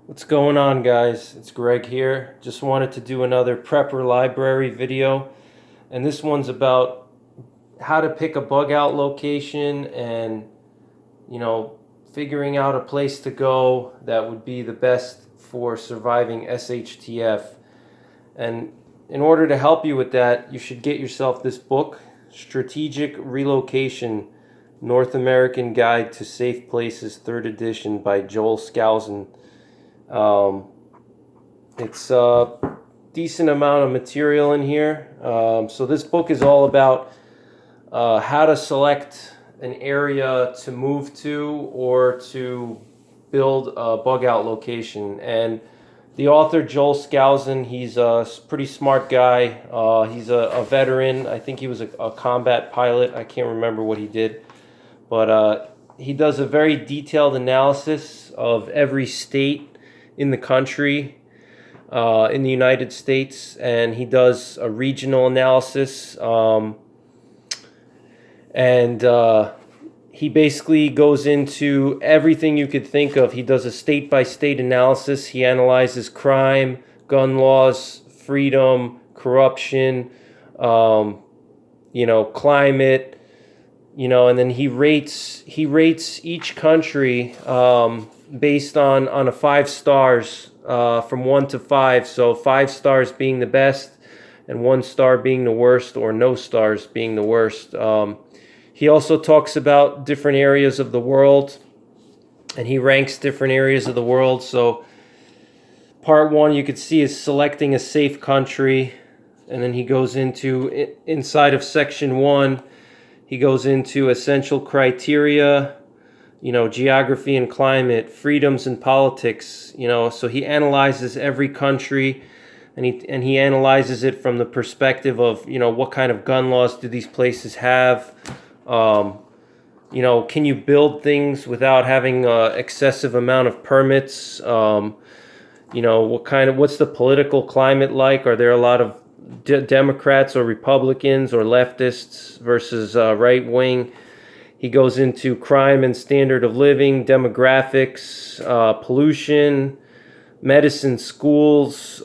What's going on, guys? It's Greg here. Just wanted to do another prepper library video, and this one's about how to pick a bug out location and, you know, figuring out a place to go that would be the best for surviving SHTF. And in order to help you with that, you should get yourself this book, Strategic Relocation: North American Guide to Safe Places, 3rd edition by Joel Skousen. It's a decent amount of material in here. So this book is all about how to select an area to move to or to build a bug out location. And the author, Joel Skousen, he's a pretty smart guy. He's a veteran. I think he was a combat pilot. I can't remember what he did. But he does a very detailed analysis of every state in the country, in the United States, and he does a regional analysis, and he basically goes into everything you could think of. He does a state-by-state analysis. He analyzes crime, gun laws, freedom, corruption, climate, and then he rates each country based on a 5 stars, from 1 to 5. So 5 stars being the best and 1 star being the worst, or no stars being the worst. He also talks about different areas of the world, and he ranks different areas of the world. So part 1, you could see, is selecting a safe country, and then he goes into, inside of section 1, he goes into essential criteria, geography and climate, freedoms and politics, so he analyzes every country, and he analyzes it from the perspective of, what kind of gun laws do these places have? Can you build things without having excessive amount of permits? What's the political climate like? Are there a lot of Democrats or Republicans or leftists versus right wing? He goes into crime and standard of living, demographics, pollution, medicine, schools,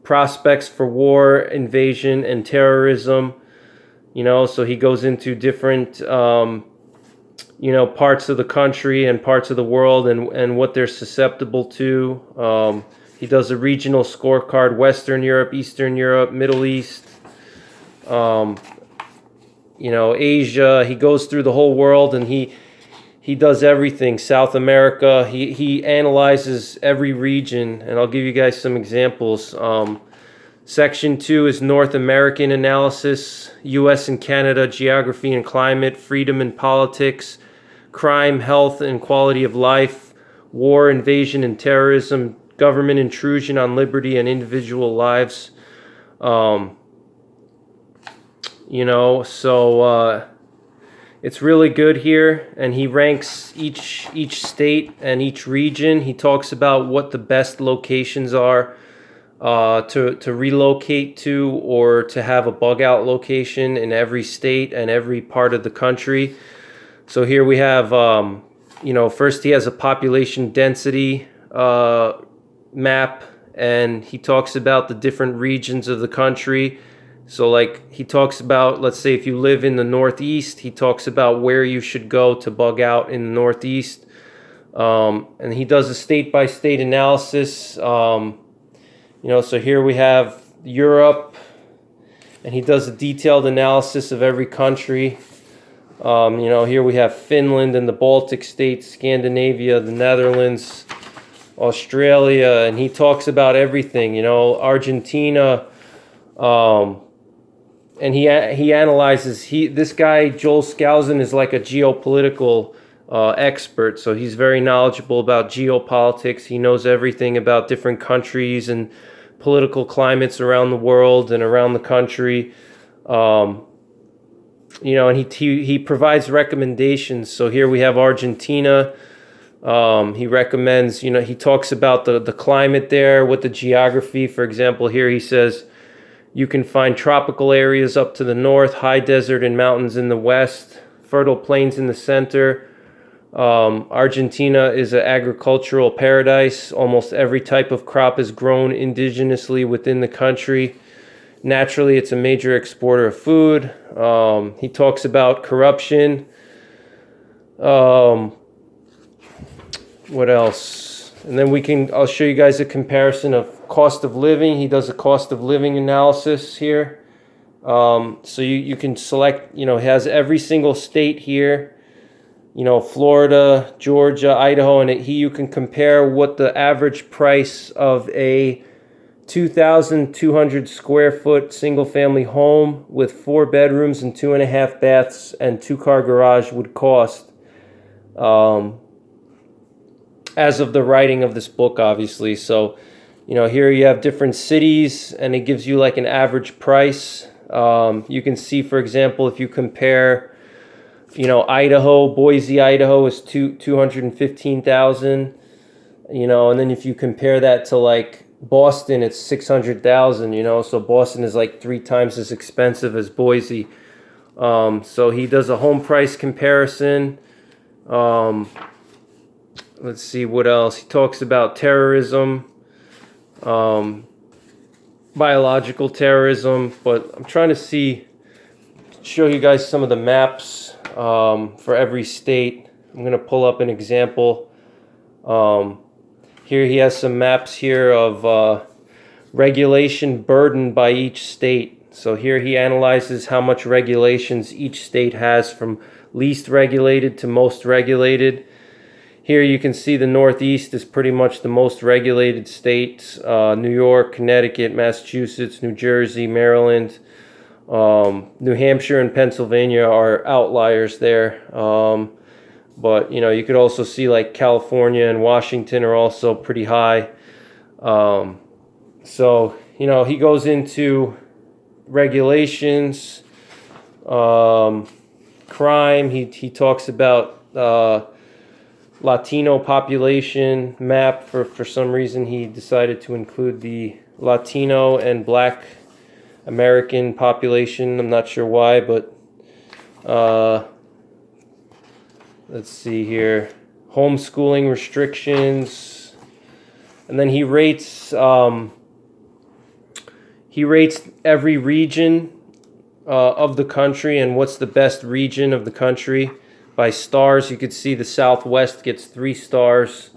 prospects for war, invasion, and terrorism. So he goes into different, parts of the country and parts of the world, and what they're susceptible to. He does a regional scorecard: Western Europe, Eastern Europe, Middle East, Asia. He goes through the whole world, and he does everything. South America. He analyzes every region, and I'll give you guys some examples. Section 2 is North American analysis: U.S. and Canada, geography and climate, freedom and politics, crime, health and quality of life, war, invasion and terrorism, government intrusion on liberty and individual lives. It's really good here, and he ranks each state and each region. He talks about what the best locations are to relocate to, or to have a bug out location in every state and every part of the country. So here we have, first he has a population density map, and he talks about the different regions of the country. So like he talks about, let's say if you live in the Northeast, he talks about where you should go to bug out in the Northeast. And he does a state-by-state analysis. So here we have Europe, and he does a detailed analysis of every country. Here we have Finland and the Baltic states, Scandinavia, the Netherlands, Australia, and he talks about everything, Argentina, and he analyzes. This guy Joel Skousen is like a geopolitical expert, so he's very knowledgeable about geopolitics. He knows everything about different countries and political climates around the world and around the country. And he provides recommendations. So here we have Argentina. He recommends, he talks about the climate there, what the geography. For example, here he says you can find tropical areas up to the north, high desert and mountains in the west, fertile plains in the center, Argentina is an agricultural paradise. Almost every type of crop is grown indigenously within the country. Naturally, it's a major exporter of food. He talks about corruption. What else? And then I'll show you guys a comparison of cost of living. He does a cost of living analysis here. So you can select, he has every single state here, Florida, Georgia, Idaho, and you can compare what the average price of a 2,200 square foot single family home with 4 bedrooms and 2.5 baths and 2-car garage would cost, as of the writing of this book, obviously. So, here you have different cities, and it gives you like an average price. You can see, for example, if you compare, Idaho, Boise, Idaho is 215,000, and then if you compare that to like Boston, it's 600,000, so Boston is like 3 times as expensive as Boise. So he does a home price comparison. Let's see what else. He talks about terrorism, biological terrorism, but I'm trying to show you guys some of the maps for every state. I'm going to pull up an example. Here he has some maps here of regulation burden by each state. So here he analyzes how much regulations each state has, from least regulated to most regulated. Here you can see the Northeast is pretty much the most regulated states. New York, Connecticut, Massachusetts, New Jersey, Maryland, New Hampshire, and Pennsylvania are outliers there. But, you could also see like California and Washington are also pretty high. So, he goes into regulations, crime. He talks about Latino population map. For some reason, he decided to include the Latino and Black American population. I'm not sure why, but let's see here. Homeschooling restrictions. And then he rates every region of the country and what's the best region of the country by stars. You could see the Southwest gets 3 stars.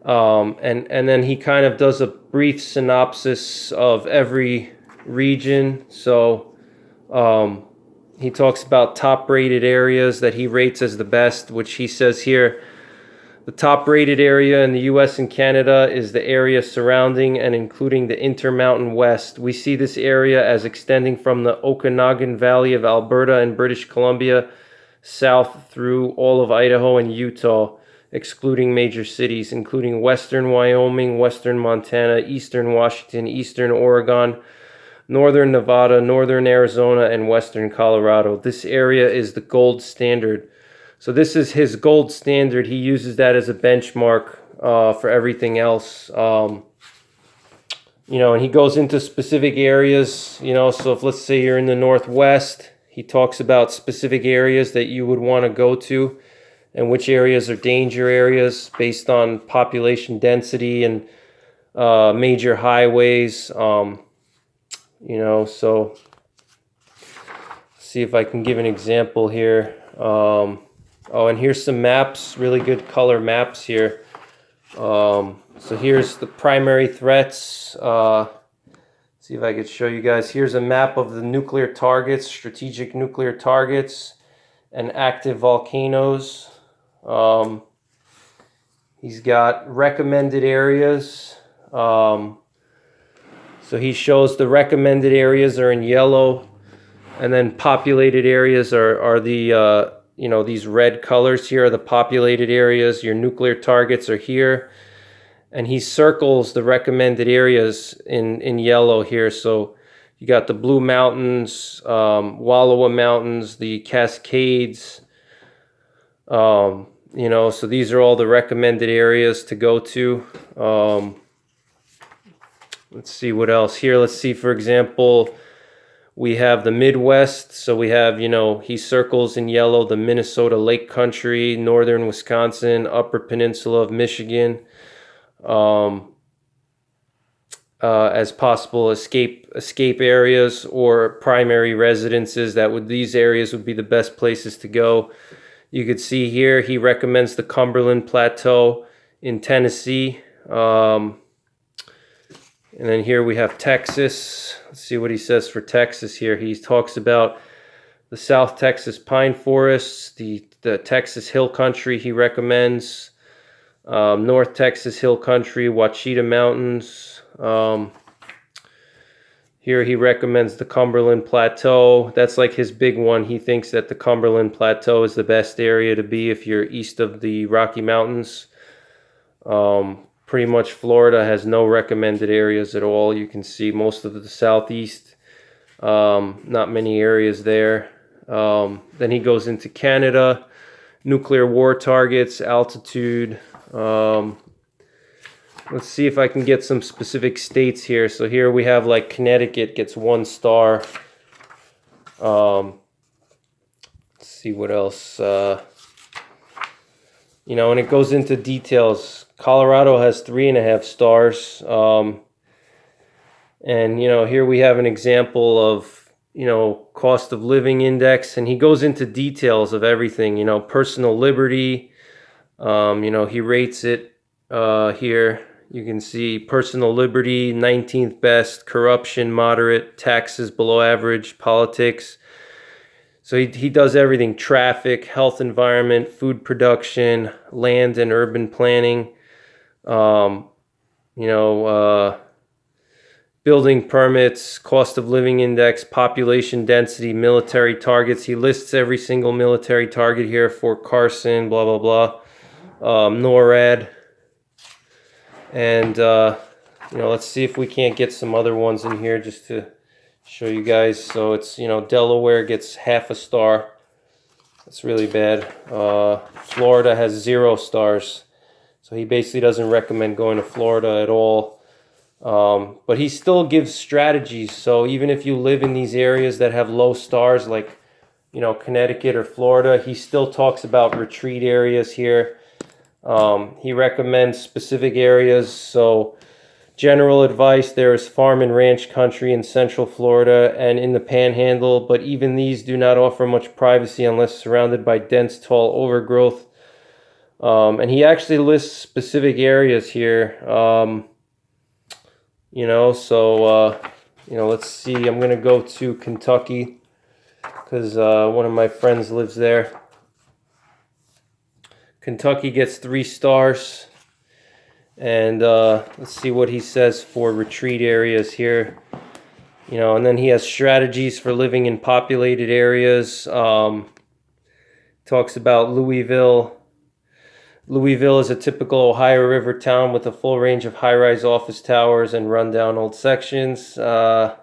And then he kind of does a brief synopsis of every region. So he talks about top rated areas that he rates as the best, which he says here, the top rated area in the US and Canada is the area surrounding and including the Intermountain West. We see this area as extending from the Okanagan Valley of Alberta and British Columbia south through all of Idaho and Utah, excluding major cities, including western Wyoming, western Montana, eastern Washington, eastern Oregon, northern Nevada, northern Arizona, and western Colorado. This area is the gold standard. So this is his gold standard. He uses that as a benchmark for everything else. And he goes into specific areas, so if let's say you're in the Northwest, he talks about specific areas that you would want to go to and which areas are danger areas based on population density and major highways. So see if I can give an example here. And here's some maps, really good color maps here. So here's the primary threats. See if I could show you guys. Here's a map of the nuclear targets, strategic nuclear targets, and active volcanoes. He's got recommended areas. So he shows the recommended areas are in yellow, and then populated areas are the these red colors here are the populated areas. Your nuclear targets are here, and he circles the recommended areas in yellow here. So you got the Blue Mountains, Wallowa Mountains, the Cascades. So these are all the recommended areas to go to. Let's see what else here. Let's see, for example, We have the Midwest, so we have, he circles in yellow the Minnesota Lake Country, northern Wisconsin, upper peninsula of Michigan, as possible escape areas or primary residences. These areas would be the best places to go. You could see here he recommends the Cumberland Plateau in Tennessee. And then here we have Texas. Let's see what he says for Texas here. He talks about the South Texas pine forests, the Texas Hill Country he recommends, North Texas Hill Country, Ouachita Mountains. Here he recommends the Cumberland Plateau. That's like his big one. He thinks that the Cumberland Plateau is the best area to be if you're east of the Rocky Mountains. Pretty much Florida has no recommended areas at all. You can see most of the southeast, not many areas there. Then he goes into Canada, nuclear war targets, altitude. Let's see if I can get some specific states here. So here we have like Connecticut gets 1 star. Let's see what else. And it goes into details. Colorado has 3.5 stars. And, here we have an example of, cost of living index. And he goes into details of everything, personal liberty. He rates it here. You can see personal liberty, 19th best, corruption, moderate, taxes below average, politics. So he does everything: traffic, health, environment, food production, land and urban planning, building permits, cost of living index, population density, military targets. He lists every single military target here: Fort Carson, blah, blah, blah, NORAD. And, let's see if we can't get some other ones in here just to show you guys. So it's, Delaware gets 0.5 star. That's really bad. Florida has 0 stars. So he basically doesn't recommend going to Florida at all. But he still gives strategies. So even if you live in these areas that have low stars, like, Connecticut or Florida, he still talks about retreat areas here. He recommends specific areas. So general advice, there is farm and ranch country in central Florida and in the Panhandle, but even these do not offer much privacy unless surrounded by dense, tall overgrowth. And he actually lists specific areas here. Let's see. I'm going to go to Kentucky because one of my friends lives there. Kentucky gets 3 stars. And let's see what he says for retreat areas here. And then he has strategies for living in populated areas. Talks about Louisville. Louisville is a typical Ohio River town with a full range of high-rise office towers and rundown old sections. The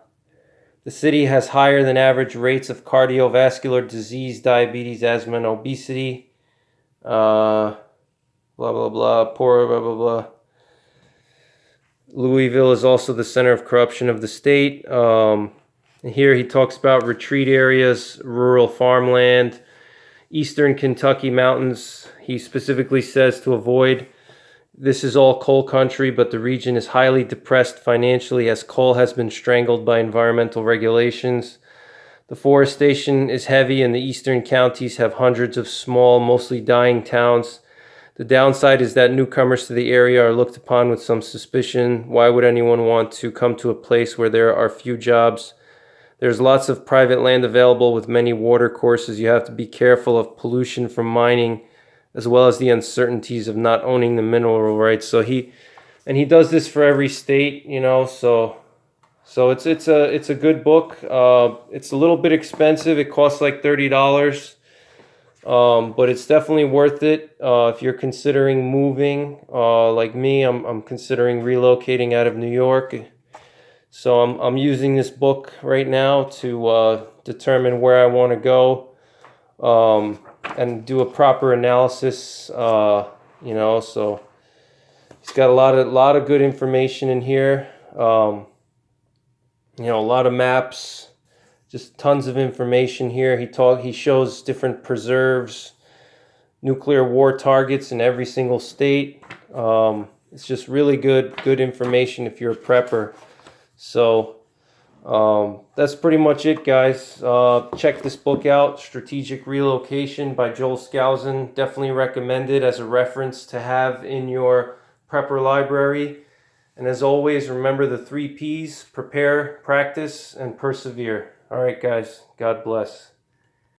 city has higher than average rates of cardiovascular disease, diabetes, asthma, and obesity. Blah, blah, blah, poor, blah, blah, blah. Louisville is also the center of corruption of the state. Here he talks about retreat areas, rural farmland, eastern Kentucky mountains. He specifically says to avoid. This is all coal country, but the region is highly depressed financially as coal has been strangled by environmental regulations. The forestation is heavy, and the eastern counties have hundreds of small, mostly dying towns. The downside is that newcomers to the area are looked upon with some suspicion. Why would anyone want to come to a place where there are few jobs? There's lots of private land available with many water courses. You have to be careful of pollution from mining, as well as the uncertainties of not owning the mineral rights. So he does this for every state, So it's a good book. It's a little bit expensive. It costs like $30, but it's definitely worth it if you're considering moving. Like me, I'm considering relocating out of New York. So I'm using this book right now to determine where I want to go and do a proper analysis. So he's got a lot of good information in here. A lot of maps, Just tons of information here. He shows different preserves, nuclear war targets in every single state. It's just really good information if you're a prepper. So that's pretty much it, guys. Check this book out, Strategic Relocation by Joel Skousen. Definitely recommend it as a reference to have in your prepper library. And as always, remember the 3 Ps: prepare, practice, and persevere. All right, guys. God bless.